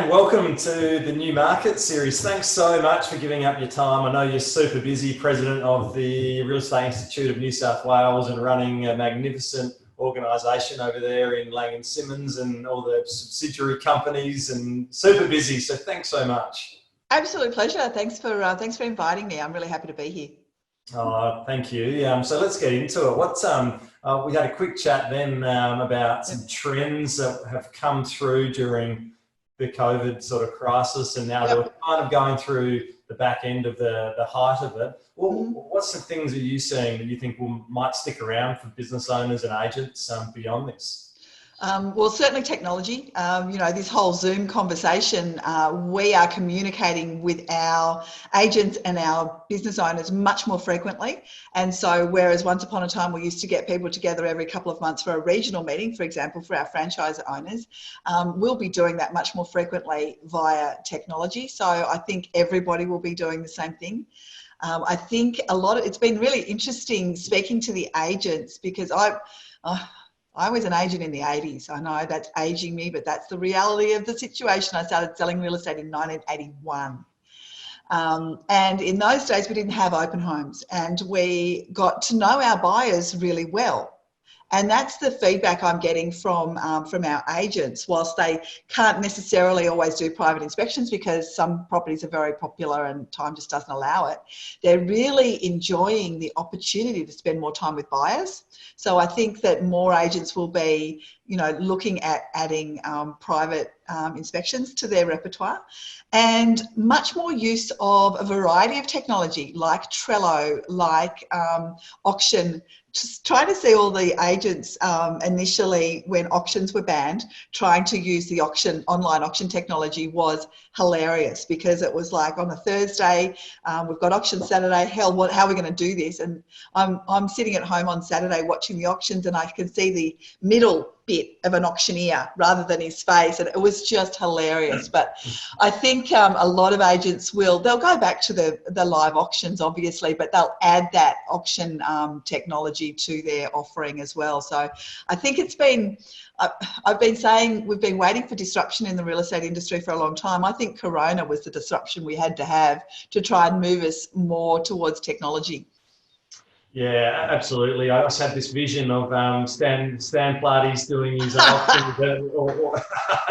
Leanne, welcome to the New Market series. Thanks so much for giving up your time. I know you're super busy, president of the Real Estate Institute of New South Wales and running a magnificent organisation over there in Laing Simmons and all the subsidiary companies, and super busy. So thanks so much. Absolute pleasure. Thanks for inviting me. I'm really happy to be here. Oh, thank you. So let's get into it. We had a quick chat then about some trends that have come through during the COVID sort of crisis, and now we're kind of going through the back end of the height of it. Well, what's the things that you're seeing that you think might stick around for business owners and agents beyond this? Well, certainly technology. This whole Zoom conversation, we are communicating with our agents and our business owners much more frequently. And so whereas once upon a time we used to get people together every couple of months for a regional meeting, for example, for our franchise owners, we'll be doing that much more frequently via technology. So I think everybody will be doing the same thing. I think it's been really interesting speaking to the agents, because I was an agent in the 80s. I know that's aging me, but that's the reality of the situation. I started selling real estate in 1981. And in those days, we didn't have open homes, and we got to know our buyers really well. And that's the feedback I'm getting from our agents. Whilst they can't necessarily always do private inspections because some properties are very popular and time just doesn't allow it, they're really enjoying the opportunity to spend more time with buyers. So I think that more agents will be, looking at adding private inspections to their repertoire, and much more use of a variety of technology like Trello, like auction. Just trying to see all the agents initially when auctions were banned, trying to use the online auction technology was hilarious, because it was like on a Thursday, we've got auction Saturday, how are we going to do this? And I'm sitting at home on Saturday watching the auctions, and I can see the middle bit of an auctioneer rather than his face, and it was just hilarious. But I think a lot of agents they'll go back to the live auctions obviously, but they'll add that auction technology to their offering as well. So I think I've been saying we've been waiting for disruption in the real estate industry for a long time. I think Corona was the disruption we had to have to try and move us more towards technology. Yeah, absolutely. I also had this vision of Stan Platty's doing his option, or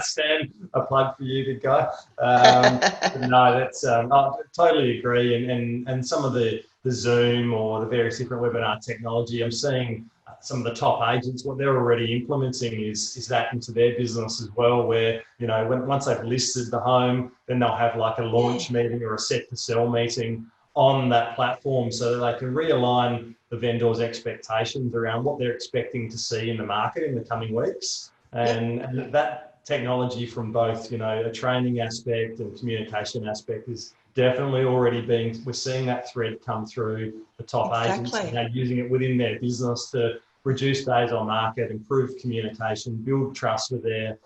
Stan, a plug for you to go. No, that's I totally agree. And some of the Zoom or the various different webinar technology, I'm seeing some of the top agents, what they're already implementing is that into their business as well, where, once they've listed the home, then they'll have like a launch meeting or a set to sell meeting on that platform, so that they can realign the vendor's expectations around what they're expecting to see in the market in the coming weeks. And that technology, from both, a training aspect and communication aspect, is definitely already we're seeing that thread come through the top agents, and they're using it within their business to reduce days on market, improve communication, build trust with their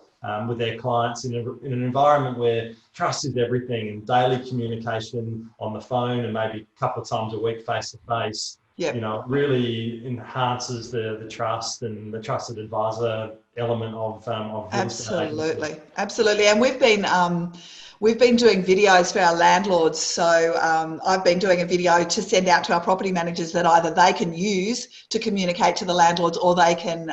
clients in an environment where trust is everything, and daily communication on the phone and maybe a couple of times a week face to face, really enhances the trust and the trusted advisor element of Absolutely. And we've been doing videos for our landlords. So I've been doing a video to send out to our property managers that either they can use to communicate to the landlords, or they can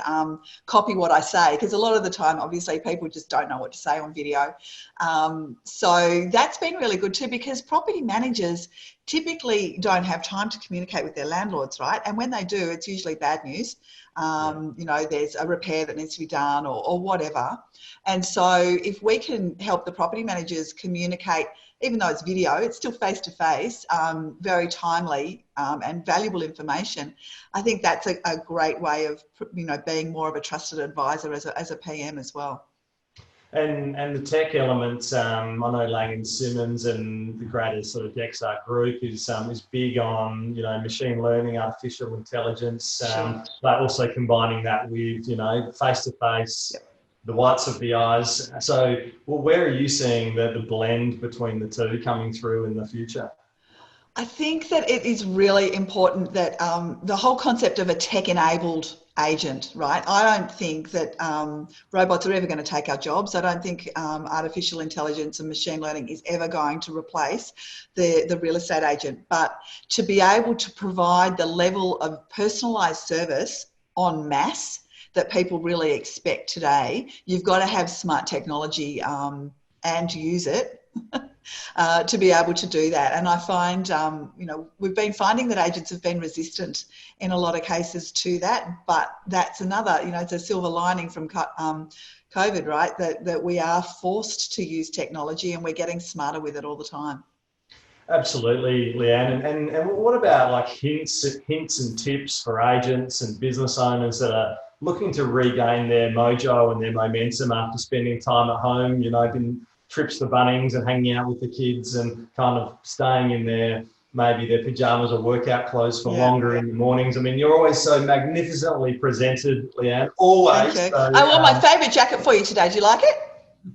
copy what I say, because a lot of the time, obviously, people just don't know what to say on video. So that's been really good too, because property managers typically don't have time to communicate with their landlords, right? And when they do, it's usually bad news. There's a repair that needs to be done or whatever. And so if we can help the property managers communicate, even though it's video, it's still face-to-face, very timely and valuable information, I think that's a great way of, being more of a trusted advisor as a PM as well. And the tech elements, I know Laing Simmons and the greater sort of Dexar group is big on, machine learning, artificial intelligence, but also combining that with, face-to-face, the whites of the eyes. So, where are you seeing the blend between the two coming through in the future? I think that it is really important that the whole concept of a tech-enabled agent, right? I don't think that robots are ever going to take our jobs. I don't think artificial intelligence and machine learning is ever going to replace the real estate agent. But to be able to provide the level of personalised service en masse that people really expect today, you've got to have smart technology and use it to be able to do that. And I find, we've been finding that agents have been resistant in a lot of cases to that, but that's another, it's a silver lining from COVID, right? That we are forced to use technology and we're getting smarter with it all the time. Absolutely, Leanne. And what about like hints and tips for agents and business owners that are looking to regain their mojo and their momentum after spending time at home, been trips to Bunnings and hanging out with the kids and kind of staying in maybe their pajamas or workout clothes for longer in the mornings. I mean, you're always so magnificently presented, Leanne, always. Thank you. So, I wore my favourite jacket for you today. Do you like it?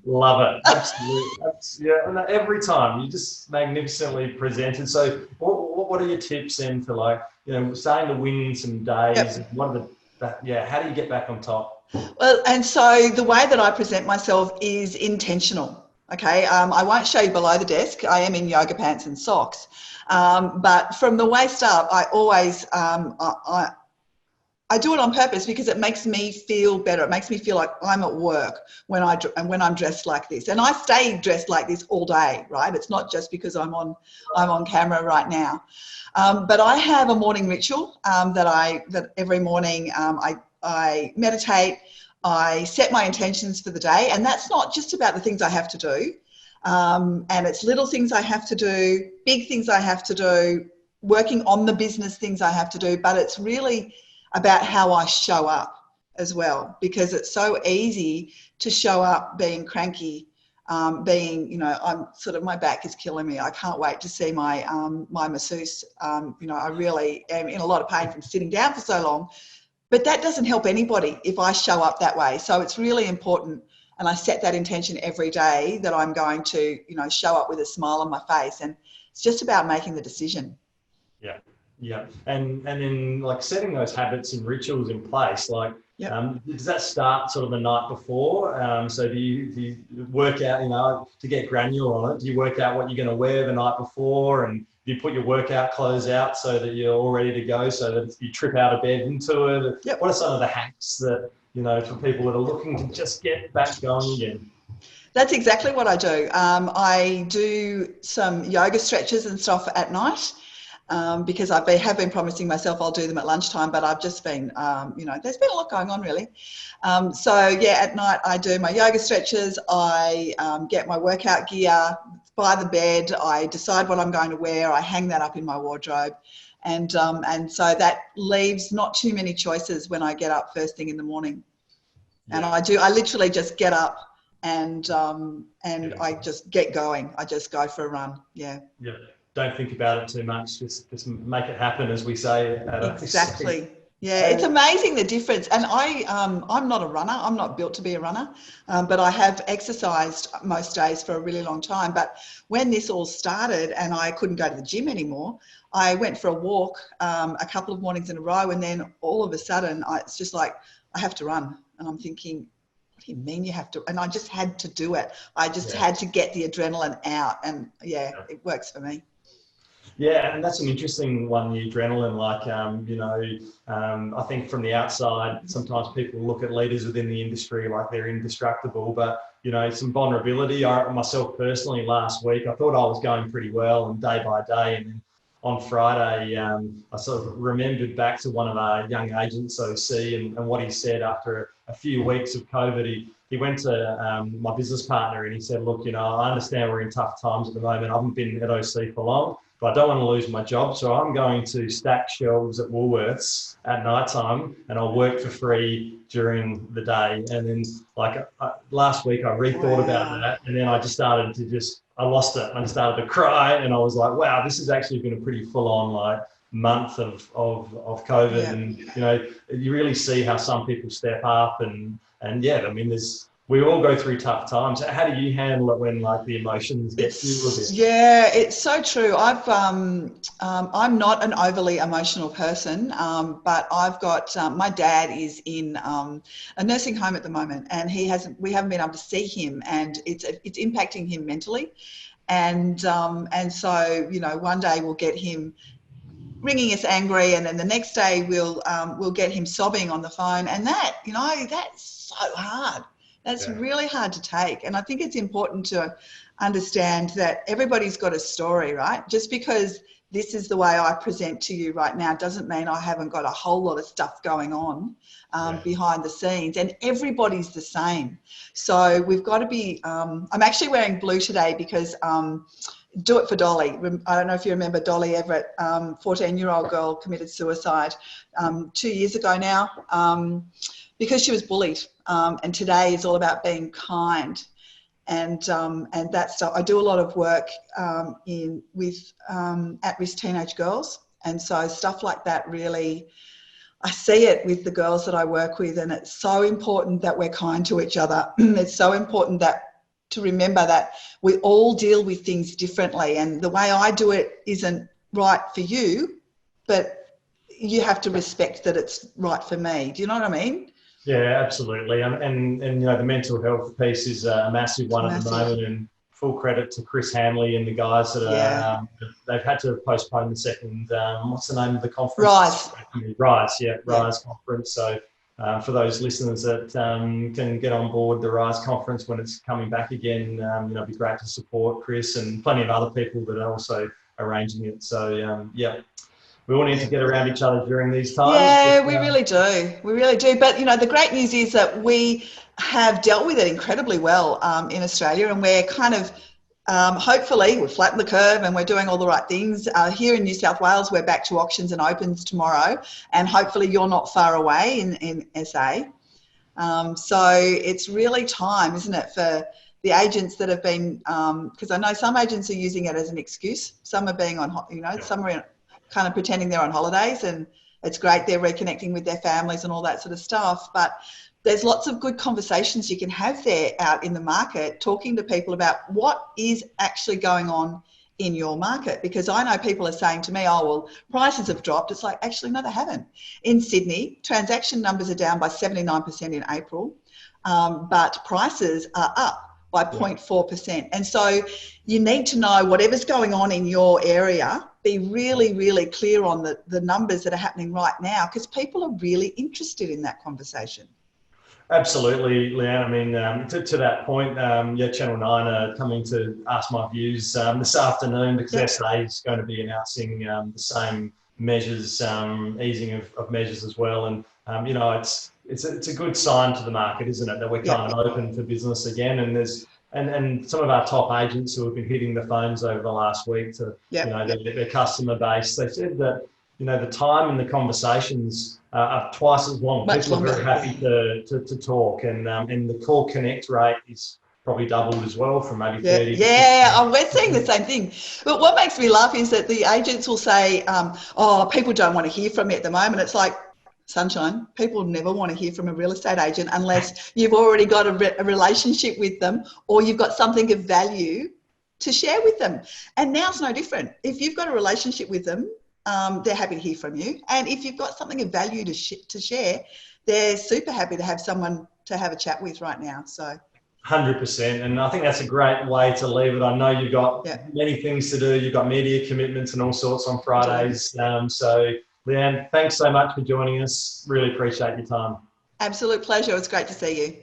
Love it. Absolutely. And every time you're just magnificently presented. So what are your tips then for starting to win some days? Yep. How do you get back on top? Well, and so the way that I present myself is intentional. Okay, I won't show you below the desk. I am in yoga pants and socks, but from the waist up, I always I do it on purpose because it makes me feel better. It makes me feel like I'm at work when I'm dressed like this, and I stay dressed like this all day. Right? It's not just because I'm on camera right now, but I have a morning ritual that every morning I meditate. I set my intentions for the day, and that's not just about the things I have to do. And it's little things I have to do, big things I have to do, working on the business things I have to do, but it's really about how I show up as well, because it's so easy to show up being cranky, I'm my back is killing me. I can't wait to see my masseuse. I really am in a lot of pain from sitting down for so long. But that doesn't help anybody if I show up that way. So it's really important, and I set that intention every day that I'm going to, show up with a smile on my face, and it's just about making the decision. Yeah. And then setting those habits and rituals in place, does that start sort of the night before? So do you work out, to get granular on it, do you work out what you're going to wear the night before, and you put your workout clothes out so that you're all ready to go, so that you trip out of bed into it? Yep. What are some of the hacks that, for people that are looking to just get back going again? That's exactly what I do. I do some yoga stretches and stuff at night. Because I have been promising myself I'll do them at lunchtime, but I've just been, there's been a lot going on really. At night I do my yoga stretches, I get my workout gear by the bed, I decide what I'm going to wear, I hang that up in my wardrobe, and so that leaves not too many choices when I get up first thing in the morning. Yeah. And I literally just get up and I just get going. I just go for a run. Yeah. Don't think about it too much. Just make it happen, as we say. Exactly. Yeah, it's amazing the difference. And I'm not a runner. I'm not built to be a runner, but I have exercised most days for a really long time. But when this all started and I couldn't go to the gym anymore, I went for a walk a couple of mornings in a row, and then all of a sudden it's just like, I have to run. And I'm thinking, what do you mean you have to? And I just had to do it. I just had to get the adrenaline out, and it works for me. Yeah, and that's an interesting one, the adrenaline. I think from the outside, sometimes people look at leaders within the industry like they're indestructible, but, some vulnerability. Myself personally, last week, I thought I was going pretty well, and day by day, and then on Friday, I sort of remembered back to one of our young agents, OC, and what he said after a few weeks of COVID. He went to my business partner and he said, look, I understand we're in tough times at the moment. I haven't been at OC for long, but I don't want to lose my job. So I'm going to stack shelves at Woolworths at night time, and I'll work for free during the day. And then last week I rethought about that, and then I just started to I lost it. I just started to cry, and I was like, wow, this has actually been a pretty full on month of COVID. And, you really see how some people step up and there's we all go through tough times. How do you handle it when like the emotions get to you a bit? Yeah, it's so true. I'm not an overly emotional person, but I've got my dad is in a nursing home at the moment, and we haven't been able to see him, and it's impacting him mentally, and so one day we'll get him ringing us angry, and then the next day we'll get him sobbing on the phone, and that's so hard. That's really hard to take. And I think it's important to understand that everybody's got a story, right? Just because this is the way I present to you right now doesn't mean I haven't got a whole lot of stuff going on behind the scenes, and everybody's the same. So we've got to be, I'm actually wearing blue today because Do It for Dolly. I don't know if you remember Dolly Everett, 14-year-old girl committed suicide 2 years ago now because she was bullied. And today is all about being kind. And that stuff. I do a lot of work with at-risk teenage girls. And so stuff like that really, I see it with the girls that I work with, and it's so important that we're kind to each other. It's so important to remember that we all deal with things differently, and the way I do it isn't right for you, but you have to respect that it's right for me. Do you know what I mean? Yeah, absolutely. And the mental health piece is a massive one at the moment, and full credit to Chris Hanley and the guys that are, they've had to postpone the second, what's the name of the conference? Rise conference. So for those listeners that can get on board the Rise conference when it's coming back again, it'd be great to support Chris and plenty of other people that are also arranging it. So, we all need to get around each other during these times. Yeah, we really do. We really do. But, the great news is that we have dealt with it incredibly well in Australia, and we're kind of, hopefully, we've flattened the curve and we're doing all the right things. Here in New South Wales, we're back to auctions and opens tomorrow, and hopefully you're not far away in SA. So it's really time, isn't it, for the agents that have been, because I know some agents are using it as an excuse. Some are being on, some are kind of pretending they're on holidays, and it's great they're reconnecting with their families and all that sort of stuff. But there's lots of good conversations you can have there out in the market, talking to people about what is actually going on in your market. Because I know people are saying to me, oh, well, prices have dropped. It's like, actually, no, they haven't. In Sydney, transaction numbers are down by 79% in April, but prices are up by 0.4%. And so you need to know whatever's going on in your area, be really, really clear on the numbers that are happening right now, because people are really interested in that conversation. Absolutely, Leanne. I mean, to that point, Channel 9 are coming to ask my views this afternoon, because SA is going to be announcing the same measures, easing of measures as well. And, it's a good sign to the market, isn't it, that we're kind of open for business again. And there's and some of our top agents who have been hitting the phones over the last week to their customer base, they said that the time and the conversations are twice as long. People are very happy to talk, and the call connect rate is probably doubled as well, from maybe 30. Yeah, we're seeing the same thing. But what makes me laugh is that the agents will say, people don't want to hear from me at the moment. It's like, sunshine, people never want to hear from a real estate agent unless you've already got a relationship with them, or you've got something of value to share with them. And now it's no different. If you've got a relationship with them, they're happy to hear from you. And if you've got something of value to share, they're super happy to have someone to have a chat with right now. So 100%. And I think that's a great way to leave it. I know you've got many things to do. You've got media commitments and all sorts on Fridays. So Leanne, thanks so much for joining us. Really appreciate your time. Absolute pleasure. It's great to see you.